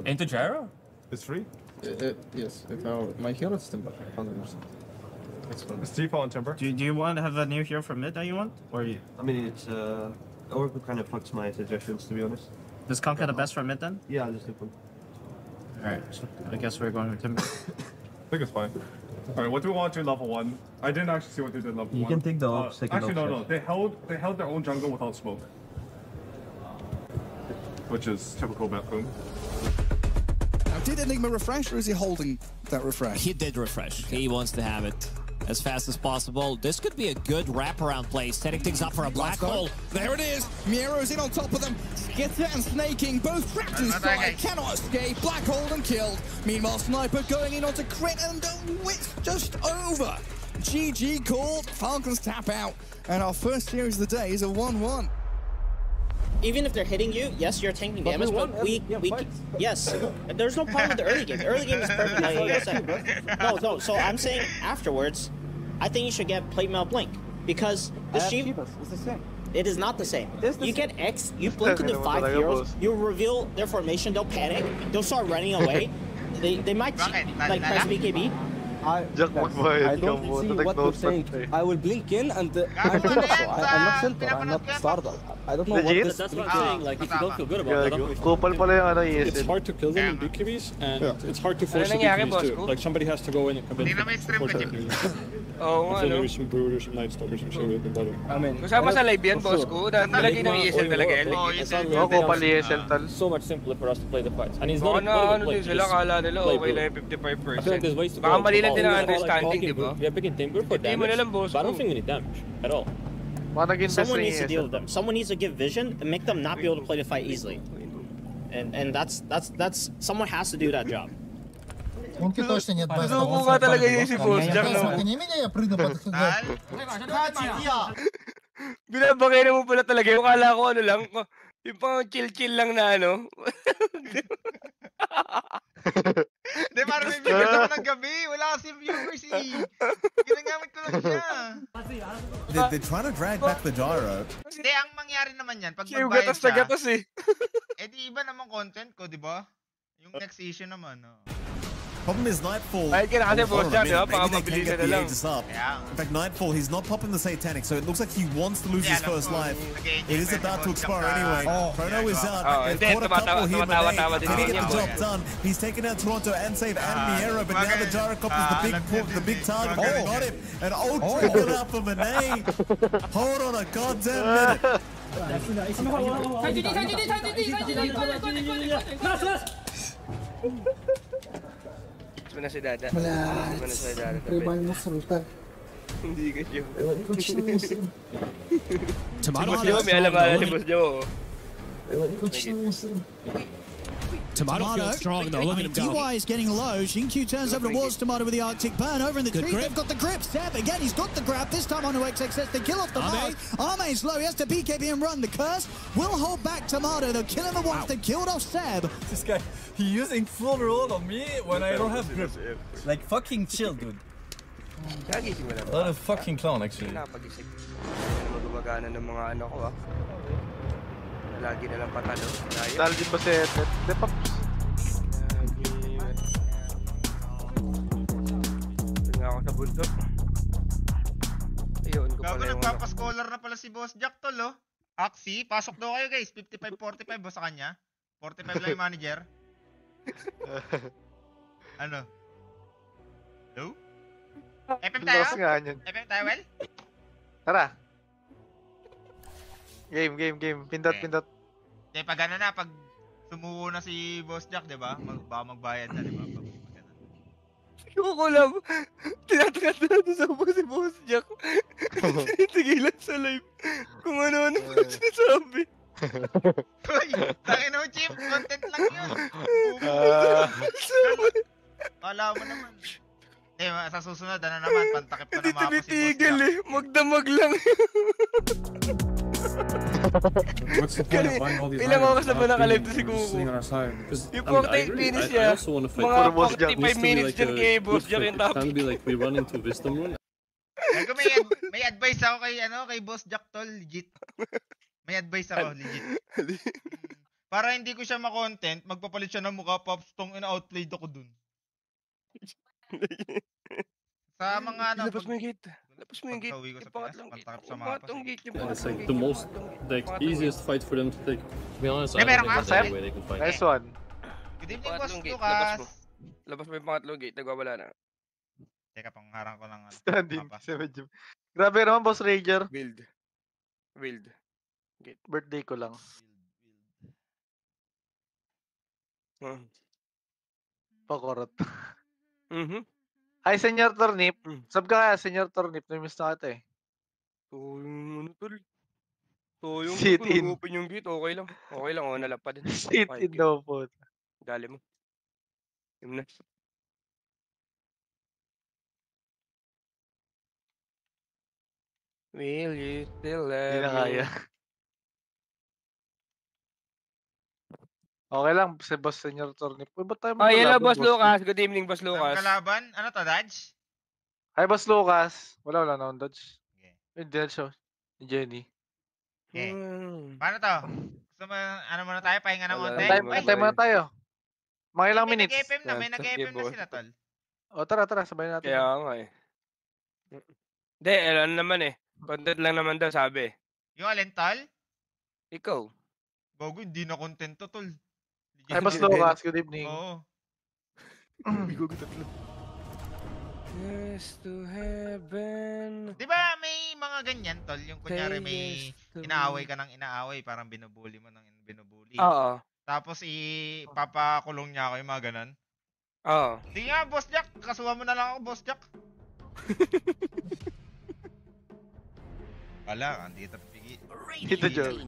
Into Gyro? It's free? Yes, if my hero is Timber, 100%. It's fun. It's default on Timber. Do you want to have a new hero for mid that you want? Or you? I mean, it's Oracle kind of fucks my suggestions, to be honest. Is Conker the best for mid then? Yeah, I'll just take one. Alright, so I guess we're going with Timber. I think it's fine. Alright, what do we want to do level 1? I didn't actually see what they did level 1. You can take the second actually, no, option. They held their own jungle without smoke. Which is typical Bethune. Now, did Enigma refresh, or is he holding that refresh? He did refresh. He wants to have it as fast as possible. This could be a good wraparound play, setting things up for a black hole. There it is. Miero's in on top of them. Skitter and Snaking both trapped inside. Cannot escape. Black hole and killed. Meanwhile, Sniper going in onto crit, and it's just over. GG called. Falcons tap out. And our first series of the day is a 1-1. Even if they're hitting you, yes, you're taking damage, but yes, there's no problem with the early game. The early game is perfect. Like I said. No, so I'm saying afterwards, I think you should get Plate Mail Blink, because the sheep, It's the same. it is not the same. You get X, you blink into 5 heroes, you reveal their formation, they'll panic, they'll start running away, they might like press BKB. I don't see what you're saying. I will blink in and I'm Timber, I'm not Center, I'm not Stardoll. I don't know what this... That's what I'm saying, like, if you don't feel good about it, it's hard to kill them in BKBs, and it's hard to force the BKBs too. Like, somebody has to go in and commit force that BKBs. So maybe some Brooders, some Night Stalkers, some shit with the bottom. I mean... Kasama sa live yan, boss ko. Nalagay ng ESL talaga yan. So much simpler for us to play the fights. And he's not ano din sila, kala nila okay lang yung 55%. Baka mali lang din ang understanding, di ba? Yeah, picking Timber for damage, but I don't think we need damage at all. Someone needs to deal with them. Someone needs to give vision and make them not be able to play the fight easily. And that's someone has to do that job. Ano ko nga talaga yun si Boss Jack, no? Binabagay na mo pala talaga yung kala ko ano lang, yung pang chill-chill lang na ano. Hindi, parang may bigat ako ng gabi. Wala kasi viewers eh. Ginagamit ko lang siya. They're trying to drag back the gyro. Hindi, ang mangyari naman yan, pag Yung magbayad gatas na siya, gatas eh. di iba naman content ko, di ba? Yung next issue naman, Problem is Nightfall. Ay, kaya kasi Boss Jack, di ba? Baka Maybe they mabilis can get na the lang. Aegis up. In fact, Nightfall, he's not popping the Satanic, so it looks like he wants to lose his first life. It is about to expire anyway. Chrono is out. They've caught a couple here, Monet. Can he get the job done? He's taken out Toronto and save and Miero, but now the Gyrocopter's the big target. Got him. An ultra kill out for Monet. Hold on a goddamn minute. Mo na si Dada. Wala. Mo na si Dada. Ribay mo sultan. Hindi ka siya. Tomato Boss Joe, may alam-alam si Boss Joe. Tomato feels strong though. Look at him go. DY is getting low. Shinkyu turns over towards Tomato with the Arctic Burn. Over in the tree, they've got the grip. Seb, again, he's got the grab. This time onto XXS. They kill off the Mars. Arme is low. He has to BKB and run. The curse will hold back Tomato. They'll kill him at once. They killed off Seb. This guy, he's using full roll on me when I don't have grip. Like, fucking chill, dude. Nagising mo lang. What a fucking clown, actually. Napagising. Magumagana ng mga ano ko Lagi na lang patalo. Dahil din ba si Edward? Hindi pa. Tingnan ako sa bundok. Ayun ko pala yung nagpapascholar na pala si Boss Jack tol, Axie, pasok daw kayo guys. 55-45 ba sa kanya? 45 lang yung manager. Ano? Hello? FM tayo? FM tayo, well? Tara. Game. Pindot. Pag ano na, pag sumuko na si Boss Jack, di ba? Baka magbayad na, di ba? Ko lang. Tinatangat na natin sa si Boss Jack. Tinitigilan sa live. Kung ano-ano pa sinasabi. Uy, tangin mo, Chip. Content lang yun. Kala mo naman. Sa susunod, ano naman, pantakip ko na mga po si Boss Jack. Tinitigil magdamag lang. What's the point of buying all these Ilang oras na ba nakalive to si Kuku? Yung 40 minutes niya, mga 45 minutes dyan kay Boss Jack yung top. Can be like we run into Wisdom Rune. May advice ako kay Boss Jack tol, legit. May advice ako, legit. para hindi ko siya makontent, magpapalit siya ng mukha, Pops, tong ina-outplayed ako dun. Sa mga ano, Labas mo yung gate. Labas mo yung gate. pagka-uwi ko sa Yung PS, pangatlong gate. pantakip sa Yung mapas. pangatlong gate. Yung Yeah, it's pangatlong like gate. the easiest fight for them to take. To be honest, Meron ka? Nice one. Good evening, Pangatlong Boss gate, labas mo. Lucas. Labas mo yung pangatlong gate. Nagwawala na. Teka, pangharang ko lang. Standing. Mapa. Grabe naman, Boss Rager. Build. Birthday ko lang. Pakorot. Hi, Senyor Tornip. Sab ka kaya, Senyor Tornip. Namiss na kita eh. So, yung ano tol? So, yung Sit kung in. nag-open yung gate, okay lang. Okay lang, oh, nalapad din. Sit in daw po. Dali mo. Yung na. Will you still Hindi na love kaya. me? Okay lang, si Boss Senyor Tornip. Uy, ba't tayo Oh, hello, magkalaban, Boss Lucas. Good evening, Boss Ang Lucas. kalaban, ano to, Dodge? Hi, Boss Lucas. Wala na akong dodge. Okay. Hindi na siya. Ni Jenny. Okay. Paano to? Gusto mo, ano muna tayo, pahinga ng onte? Antay muna tayo. Mga ilang minutes. Nag-FM na, may nag-FM na sila, tol. O, tara, sabay natin. Kaya nga eh. Hindi, ano naman eh. Content lang naman daw, sabi. Yung alin, tol? Ikaw. Bago, hindi na content to, tol. Hi, Boss Lucas. Good evening. Oo. Yes to heaven. Di ba may mga ganyan, tol? Yung kunyari may inaaway ka ng inaaway, parang binubuli mo ng binubuli. Oo. Tapos ipapakulong niya ako yung mga ganon. Oo. Sige nga, Boss Jack. Kasuhan mo na lang ako, Boss Jack. Wala, andito pigi. Dito, Joe.